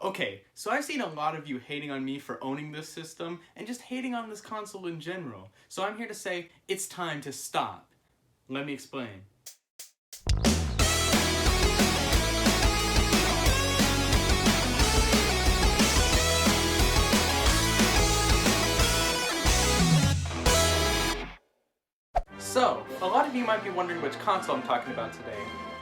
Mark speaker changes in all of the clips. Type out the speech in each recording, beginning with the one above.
Speaker 1: Okay, so I've seen a lot of you hating on me for owning this system and just hating on this console in general. So I'm here to say, it's time to stop. Let me explain. So, a lot of you might be wondering which console I'm talking about today,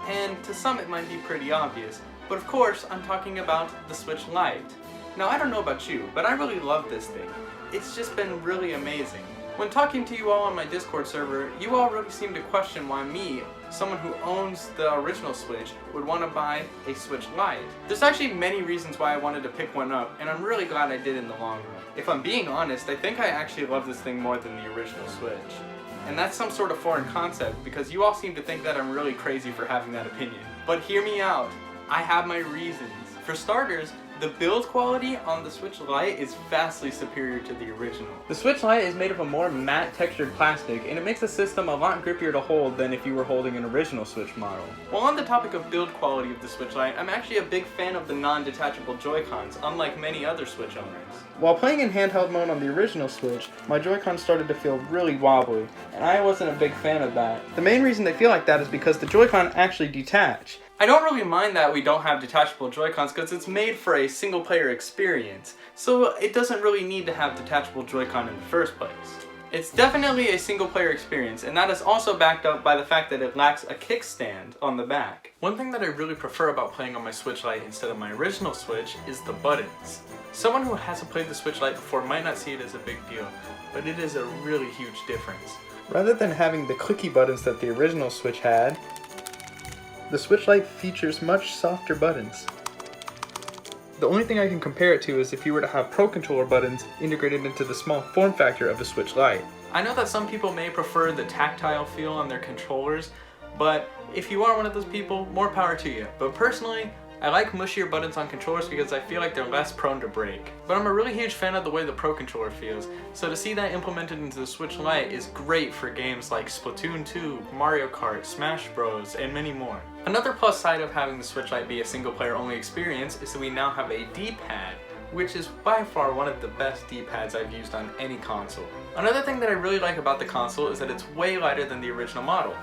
Speaker 1: and to some it might be pretty obvious, but of course I'm talking about the Switch Lite. Now I don't know about you, but I really love this thing. It's just been really amazing. When talking to you all on my Discord server, you all really seem to question why me, someone who owns the original Switch, would want to buy a Switch Lite. There's actually many reasons why I wanted to pick one up, and I'm really glad I did in the long run. If I'm being honest, I think I actually love this thing more than the original Switch. And that's some sort of foreign concept, because you all seem to think that I'm really crazy for having that opinion. But hear me out. I have my reasons. For starters, the build quality on the Switch Lite is vastly superior to the original. The Switch Lite is made of a more matte textured plastic, and it makes the system a lot grippier to hold than if you were holding an original Switch model. While on the topic of build quality of the Switch Lite, I'm actually a big fan of the non-detachable Joy-Cons, unlike many other Switch owners. While playing in handheld mode on the original Switch, my Joy-Cons started to feel really wobbly, and I wasn't a big fan of that. The main reason they feel like that is because the Joy-Con actually detach. I don't really mind that we don't have detachable Joy-Cons because it's made for a single-player experience, so it doesn't really need to have detachable Joy-Con in the first place. It's definitely a single-player experience, and that is also backed up by the fact that it lacks a kickstand on the back. One thing that I really prefer about playing on my Switch Lite instead of my original Switch is the buttons. Someone who hasn't played the Switch Lite before might not see it as a big deal, but it is a really huge difference. Rather than having the clicky buttons that the original Switch had, the Switch Lite features much softer buttons. The only thing I can compare it to is if you were to have Pro Controller buttons integrated into the small form factor of the Switch Lite. I know that some people may prefer the tactile feel on their controllers, but if you are one of those people, more power to you. But personally, I like mushier buttons on controllers because I feel like they're less prone to break. But I'm a really huge fan of the way the Pro Controller feels, so to see that implemented into the Switch Lite is great for games like Splatoon 2, Mario Kart, Smash Bros, and many more. Another plus side of having the Switch Lite be a single player only experience is that we now have a D-pad, which is by far one of the best D-pads I've used on any console. Another thing that I really like about the console is that it's way lighter than the original model.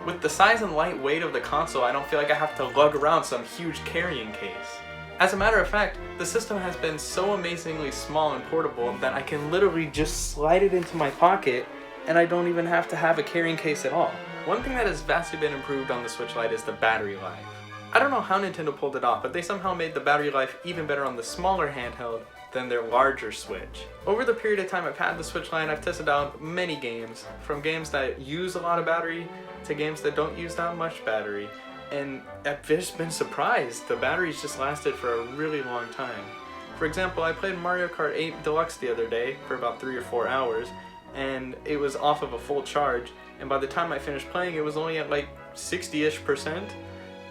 Speaker 1: With the size and light weight of the console, I don't feel like I have to lug around some huge carrying case. As a matter of fact, the system has been so amazingly small and portable that I can literally just slide it into my pocket and I don't even have to have a carrying case at all. One thing that has vastly been improved on the Switch Lite is the battery life. I don't know how Nintendo pulled it off, but they somehow made the battery life even better on the smaller handheld than their larger Switch. Over the period of time I've had the Switch Lite, I've tested out many games, from games that use a lot of battery to games that don't use that much battery, and I've just been surprised. The batteries just lasted for a really long time. For example, I played Mario Kart 8 Deluxe the other day for about 3 or 4 hours, and it was off of a full charge, and by the time I finished playing it was only at like 60-ish%,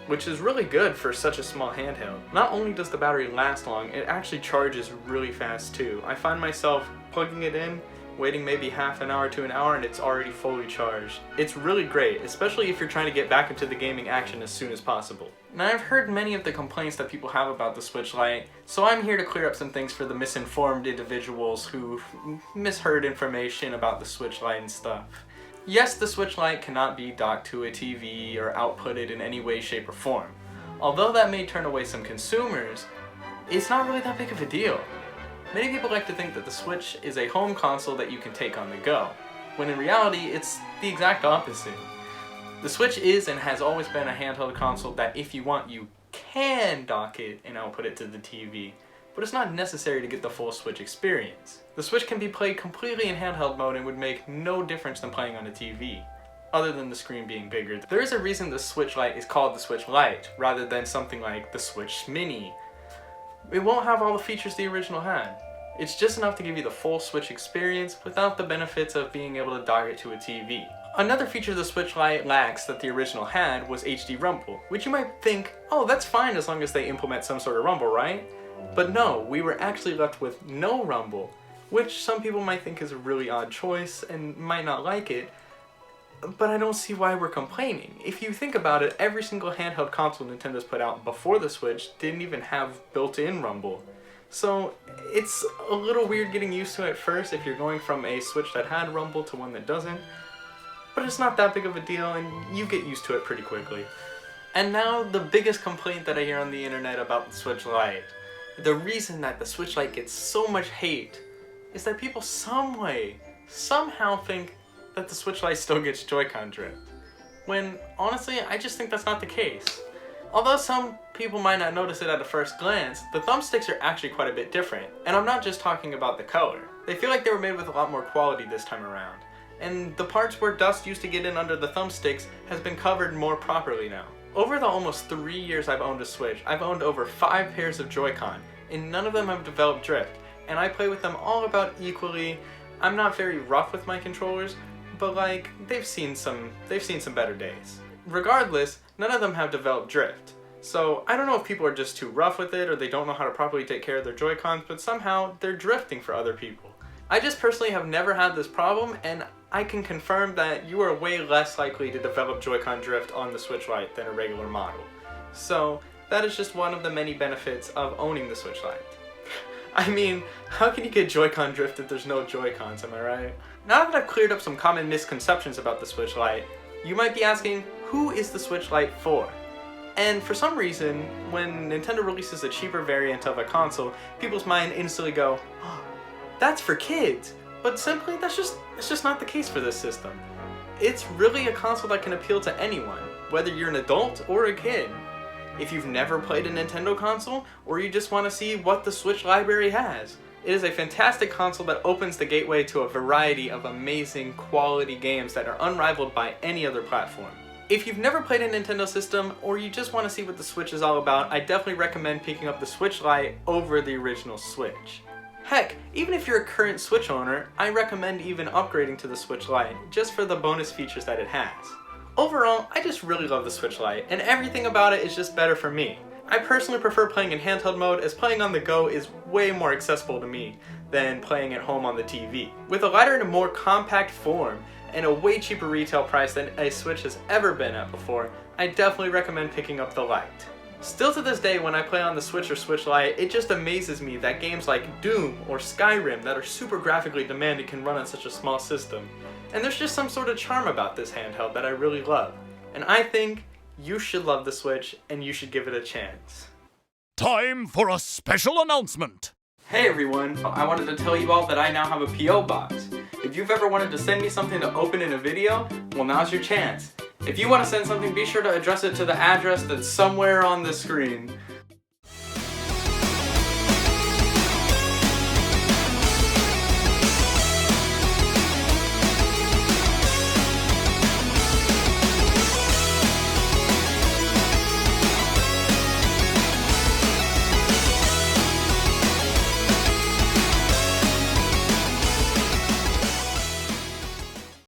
Speaker 1: which is really good for such a small handheld. Not only does the battery last long, it actually charges really fast too. I find myself plugging it in, waiting maybe half an hour to an hour, and it's already fully charged. It's really great, especially if you're trying to get back into the gaming action as soon as possible. Now I've heard many of the complaints that people have about the Switch Lite, so I'm here to clear up some things for the misinformed individuals who misheard information about the Switch Lite and stuff. Yes, the Switch Lite cannot be docked to a TV or outputted in any way, shape, or form. Although that may turn away some consumers, it's not really that big of a deal. Many people like to think that the Switch is a home console that you can take on the go, when in reality it's the exact opposite. The Switch is and has always been a handheld console that if you want you can dock it and output it to the TV, but it's not necessary to get the full Switch experience. The Switch can be played completely in handheld mode and would make no difference than playing on a TV, other than the screen being bigger. There is a reason the Switch Lite is called the Switch Lite, rather than something like the Switch Mini. It won't have all the features the original had. It's just enough to give you the full Switch experience without the benefits of being able to dock it to a TV. Another feature the Switch Lite lacks that the original had was HD Rumble, which you might think, oh, that's fine as long as they implement some sort of rumble, right? But no, we were actually left with no rumble, which some people might think is a really odd choice and might not like it. but I don't see why we're complaining. If you think about it, every single handheld console Nintendo's put out before the Switch didn't even have built-in rumble. So it's a little weird getting used to it at first if you're going from a Switch that had rumble to one that doesn't. But it's not that big of a deal, and you get used to it pretty quickly. And now the biggest complaint that I hear on the internet about the Switch Lite. The reason that the Switch Lite gets so much hate is that people somehow think that the Switch Lite still gets Joy-Con drift. When, honestly, I just think that's not the case. Although some people might not notice it at a first glance, the thumbsticks are actually quite a bit different. And I'm not just talking about the color. They feel like they were made with a lot more quality this time around. And the parts where dust used to get in under the thumbsticks has been covered more properly now. Over the almost 3 years I've owned a Switch, I've owned over 5 pairs of Joy-Con, and none of them have developed drift. And I play with them all about equally. I'm not very rough with my controllers, but like, they've seen some better days. Regardless, none of them have developed drift. So I don't know if people are just too rough with it or they don't know how to properly take care of their Joy-Cons, but somehow they're drifting for other people. I just personally have never had this problem, and I can confirm that you are way less likely to develop Joy-Con drift on the Switch Lite than a regular model. So that is just one of the many benefits of owning the Switch Lite. I mean, how can you get Joy-Con drift if there's no Joy-Cons, am I right? Now that I've cleared up some common misconceptions about the Switch Lite, you might be asking, who is the Switch Lite for? And for some reason, when Nintendo releases a cheaper variant of a console, people's mind instantly go, oh, that's for kids. But simply, it's just not the case for this system. It's really a console that can appeal to anyone, whether you're an adult or a kid. If you've never played a Nintendo console, or you just want to see what the Switch library has, it is a fantastic console that opens the gateway to a variety of amazing quality games that are unrivaled by any other platform. If you've never played a Nintendo system, or you just want to see what the Switch is all about, I definitely recommend picking up the Switch Lite over the original Switch. Heck, even if you're a current Switch owner, I recommend even upgrading to the Switch Lite, just for the bonus features that it has. Overall, I just really love the Switch Lite, and everything about it is just better for me. I personally prefer playing in handheld mode, as playing on the go is way more accessible to me than playing at home on the TV. With a lighter and a more compact form, and a way cheaper retail price than a Switch has ever been at before, I definitely recommend picking up the Lite. Still to this day, when I play on the Switch or Switch Lite, it just amazes me that games like Doom or Skyrim that are super graphically demanding can run on such a small system. And there's just some sort of charm about this handheld that I really love. And I think you should love the Switch, and you should give it a chance.
Speaker 2: Time for a special announcement!
Speaker 1: Hey everyone, I wanted to tell you all that I now have a P.O. box. If you've ever wanted to send me something to open in a video, well, now's your chance. If you want to send something, be sure to address it to the address that's somewhere on the screen.